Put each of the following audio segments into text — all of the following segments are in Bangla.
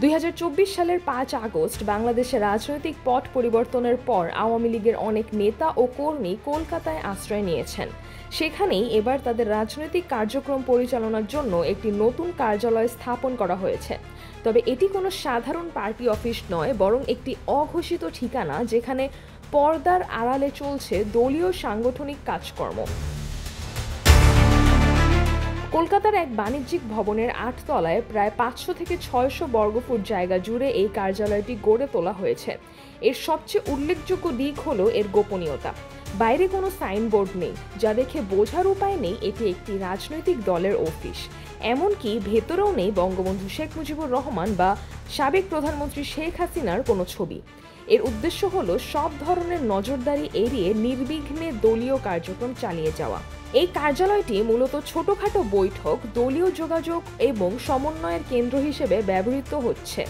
2024 সালের 5 আগস্ট বাংলাদেশের রাজনৈতিক পট পরিবর্তনের পর আওয়ামী লীগের অনেক নেতা ও কর্মী কলকাতায় আশ্রয় নিয়েছেন। সেখানেই এবার তাদের রাজনৈতিক কার্যক্রম পরিচালনার জন্য একটি নতুন কার্যালয় স্থাপন করা হয়েছে। তবে এটি কোনো সাধারণ পার্টি অফিস নয়, বরং একটি অঘোষিত ঠিকানা যেখানে পর্দার আড়ালে চলছে দলীয় সাংগঠনিক কাজকর্ম। কলকাতার এক বাণিজ্যিক ভবনের 8 তলায় প্রায় 500 থেকে 600 বর্গফুট জায়গা জুড়ে এই কার্যালয়টি গড়ে তোলা হয়েছে। এর সবচেয়ে উল্লেখযোগ্য দিক হলো এর গোপনীয়তা। বাইরে কোনো সাইনবোর্ড নেই, যা দেখে বোঝার উপায় নেই এটি একটি রাজনৈতিক দলের অফিস। এমনকি ভেতরেও নেই বঙ্গবন্ধু শেখ মুজিবুর রহমান বা সাবেক প্রধানমন্ত্রী শেখ হাসিনার কোনো ছবি। এর উদ্দেশ্য হলো সব ধরনের নজরদারি এড়িয়ে নির্বিঘ্নে দলীয় কার্যক্রম চালিয়ে যাওয়া। এই কার্যালয়টি মূলত ছোটখাটো বৈঠক, দলীয় যোগাযোগ এবং সমন্বয়ের কেন্দ্র হিসেবে ব্যবহৃত হচ্ছে।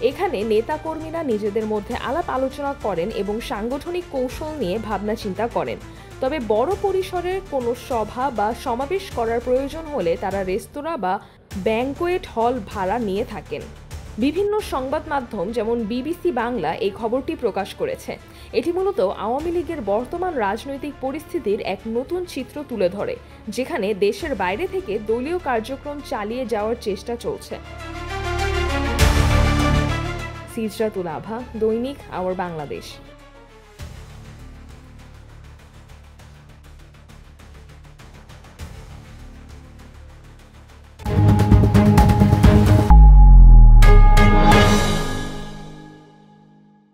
এখানে নেতাকর্মীরা নিজেদের মধ্যে আলাপ আলোচনা করেন এবং সাংগঠনিক কৌশল নিয়ে ভাবনা চিন্তা করেন। তবে বড় পরিসরের কোনো সভা বা সমাবেশ করার প্রয়োজন হলে তারা রেস্তোরাঁ বা ব্যাংকোয়েট হল ভাড়া নিয়ে থাকেন। বিভিন্ন সংবাদ মাধ্যম যেমন বিবিসি বাংলা এই খবরটি প্রকাশ করেছে। এটি মূলত আওয়ামী লীগের বর্তমান রাজনৈতিক পরিস্থিতির এক নতুন চিত্র তুলে ধরে, যেখানে দেশের বাইরে থেকে দলীয় কার্যক্রম চালিয়ে যাওয়ার চেষ্টা চলছে। সিজরাতুল আভা, দৈনিক আওয়ার বাংলাদেশ।